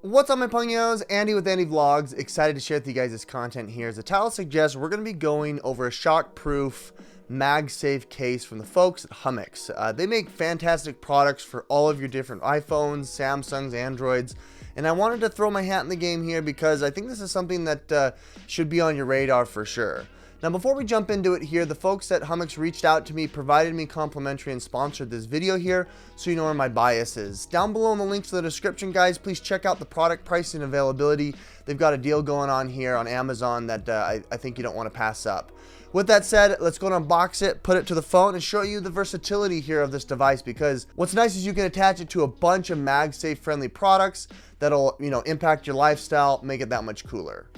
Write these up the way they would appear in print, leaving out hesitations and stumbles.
What's up, my pungos? Andy with Andy Vlogs. Excited to share with you guys this content here. As the title suggests, we're going to be going over a shockproof MagSafe case from the folks at Humixx. They make fantastic products for all of your different iPhones, Samsungs, Androids. And I wanted to throw my hat in the game here because I think this is something that should be on your radar for sure. Now, before we jump into it here, the folks at Humixx reached out to me, provided me complimentary, and sponsored this video here, so you know where my bias is. Down below in the links to the description, guys, please check out the product pricing and availability. They've got a deal going on here on Amazon that I think you don't want to pass up. With that said, let's go and unbox it, put it to the phone, and show you the versatility here of this device, because what's nice is you can attach it to a bunch of MagSafe friendly products that'll, impact your lifestyle, make it that much cooler.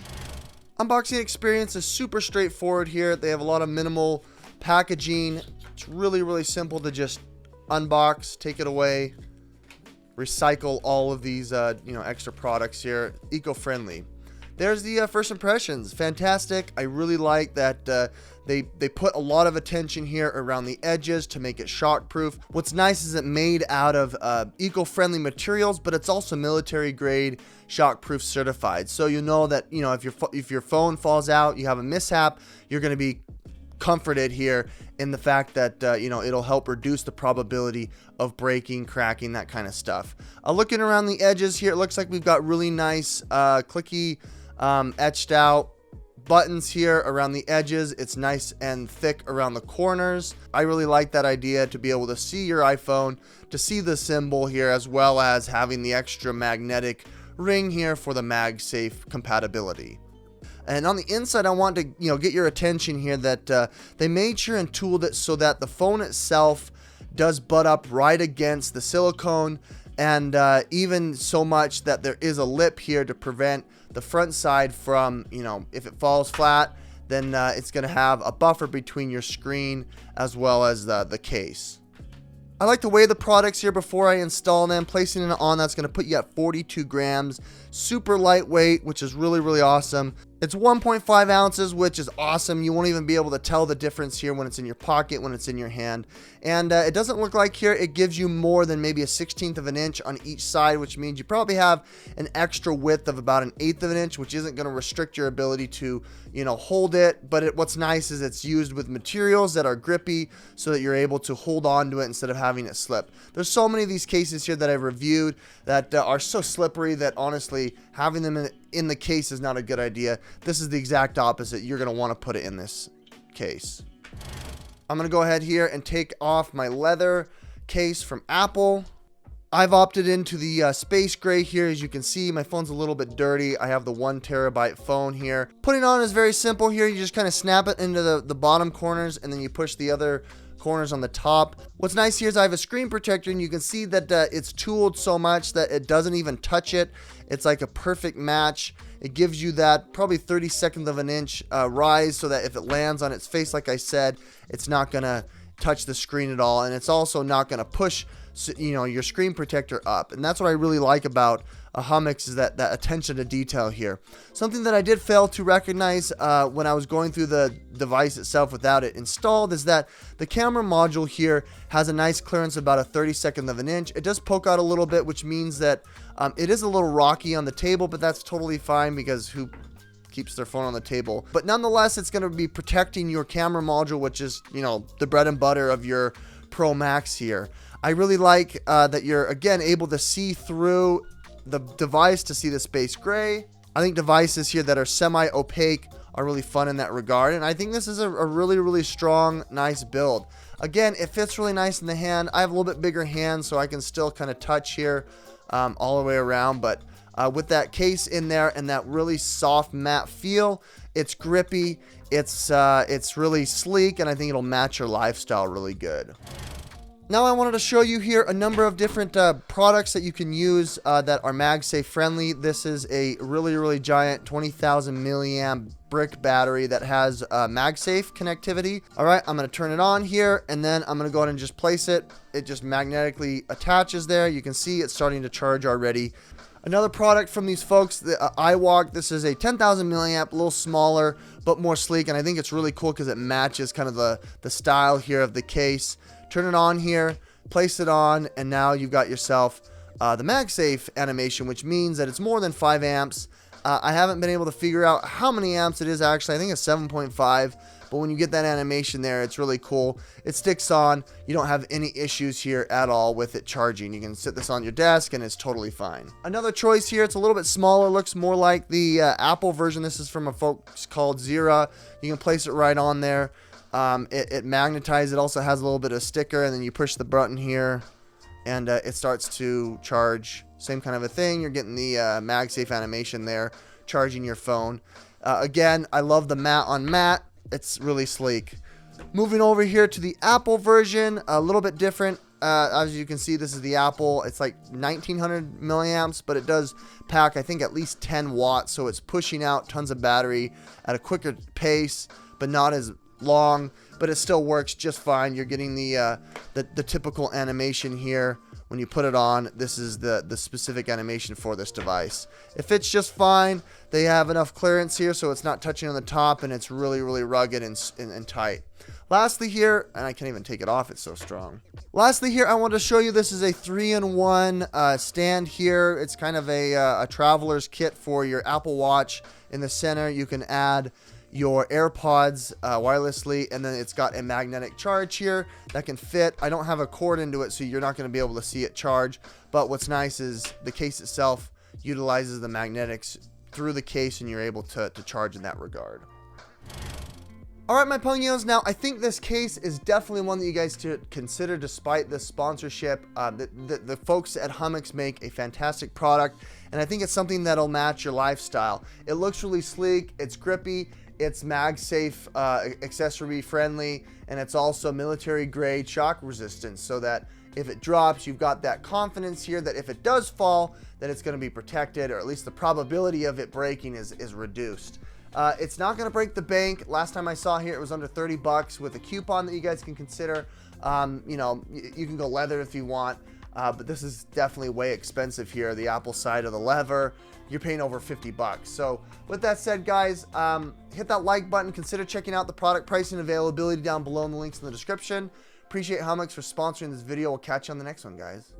Unboxing experience is super straightforward here. They have a lot of minimal packaging. It's really simple to just unbox, take it away, recycle all of these extra products here. Eco-friendly. There's the first impressions. Fantastic. I really like that they put a lot of attention here around the edges to make it shockproof. What's nice is it made out of eco-friendly materials, but it's also military grade shockproof certified. So you know that if your phone falls out, you have a mishap, you're going to be comforted here in the fact that it'll help reduce the probability of breaking, cracking, that kind of stuff. Looking around the edges here, it looks like we've got really nice clicky etched out buttons here around the edges. It's nice and thick around the corners. I really like that idea to be able to see your iPhone, to see the symbol here, as well as having the extra magnetic ring here for the MagSafe compatibility. And on the inside, I want to get your attention here that they made sure and tooled it so that the phone itself does butt up right against the silicone, and even so much that there is a lip here to prevent the front side from, if it falls flat, then it's going to have a buffer between your screen as well as the case. I like to weigh the products here before I install them. Placing it on, that's going to put you at 42 grams. Super lightweight, which is really awesome. It's 1.5 ounces, which is awesome. You won't even be able to tell the difference here when it's in your pocket, when it's in your hand. And it doesn't look like here it gives you more than maybe a 1/16 of an inch on each side, which means you probably have an extra width of about 1/8 of an inch, which isn't going to restrict your ability to, hold it. But what's nice is it's used with materials that are grippy so that you're able to hold on to it instead of having it slip. There's so many of these cases here that I've reviewed that are so slippery that honestly having them in the case is not a good idea. This is the exact opposite. You're going to want to put it in this case. I'm going to go ahead here and take off my leather case from Apple. I've opted into the space gray here. As you can see, my phone's a little bit dirty. I have the 1 terabyte phone here. Putting on is very simple here. You just kind of snap it into the bottom corners, and then you push the other corners on the top. What's nice here is I have a screen protector, and you can see that it's tooled so much that it doesn't even touch it. It's like a perfect match. It gives you that probably 32nd of an inch rise, so that if it lands on its face, like I said, it's not gonna touch the screen at all, and it's also not gonna push your screen protector up. And that's what I really like about a Humixx, is that attention to detail here. Something that I did fail to recognize when I was going through the device itself without it installed is that the camera module here has a nice clearance of about a 32nd of an inch. It does poke out a little bit, which means that it is a little rocky on the table, but that's totally fine because who keeps their phone on the table? But nonetheless, it's going to be protecting your camera module, which is the bread and butter of your Pro Max here. I really like that you're again able to see through the device to see the space gray. I think devices here that are semi-opaque are really fun in that regard, and I think this is a really strong, nice build. Again, it fits really nice in the hand. I have a little bit bigger hands, so I can still kind of touch here all the way around, but with that case in there and that really soft matte feel, it's grippy, it's really sleek, and I think it'll match your lifestyle really good. Now I wanted to show you here a number of different products that you can use that are MagSafe friendly. This is a really giant 20,000 milliamp brick battery that has MagSafe connectivity. All right, I'm going to turn it on here, and then I'm going to go ahead and just place it. It just magnetically attaches there. You can see it's starting to charge already. Another product from these folks, the iWalk. This is a 10,000 milliamp, a little smaller, but more sleek, and I think it's really cool because it matches kind of the style here of the case. Turn it on here, place it on, and now you've got yourself the MagSafe animation, which means that it's more than 5 amps. I haven't been able to figure out how many amps it is actually. I think it's 7.5, but when you get that animation there, it's really cool. It sticks on. You don't have any issues here at all with it charging. You can sit this on your desk and it's totally fine. Another choice here, it's a little bit smaller, looks more like the Apple version. This is from a folks called Zira. You can place it right on there. It magnetizes. It also has a little bit of sticker, and then you push the button here and it starts to charge. Same kind of a thing. You're getting the MagSafe animation there, charging your phone. Again, I love the matte on matte. It's really sleek. Moving over here to the Apple version, a little bit different. As you can see, this is the Apple. It's like 1900 milliamps, but it does pack, I think, at least 10 watts. So it's pushing out tons of battery at a quicker pace, but not as long. But it still works just fine. You're getting the typical animation here. When you put it on, this is the specific animation for this device. It fits just fine. They have enough clearance here so it's not touching on the top, and it's really, really rugged and tight. Lastly here, and I can't even take it off, it's so strong. Lastly here, I want to show you this is a 3-in-1 stand here. It's kind of a traveler's kit for your Apple Watch. In the center, you can add your AirPods wirelessly, and then it's got a magnetic charge here that can fit. I don't have a cord into it, so you're not going to be able to see it charge, but what's nice is the case itself utilizes the magnetics through the case, and you're able to charge in that regard. Alright, my Punginos, now I think this case is definitely one that you guys should consider despite this sponsorship. The folks at Humixx make a fantastic product, and I think it's something that'll match your lifestyle. It looks really sleek, it's grippy, it's MagSafe accessory friendly, and it's also military grade shock resistant, so that if it drops, you've got that confidence here that if it does fall, that it's going to be protected, or at least the probability of it breaking is reduced. It's not going to break the bank. Last time I saw here, it was under 30 bucks with a coupon that you guys can consider. You know, you can go leather if you want, but this is definitely way expensive here. The Apple side of the leather, you're paying over 50 bucks. So with that said, guys, hit that like button. Consider checking out the product pricing and availability down below in the links in the description. Appreciate Humixx for sponsoring this video. We'll catch you on the next one, guys.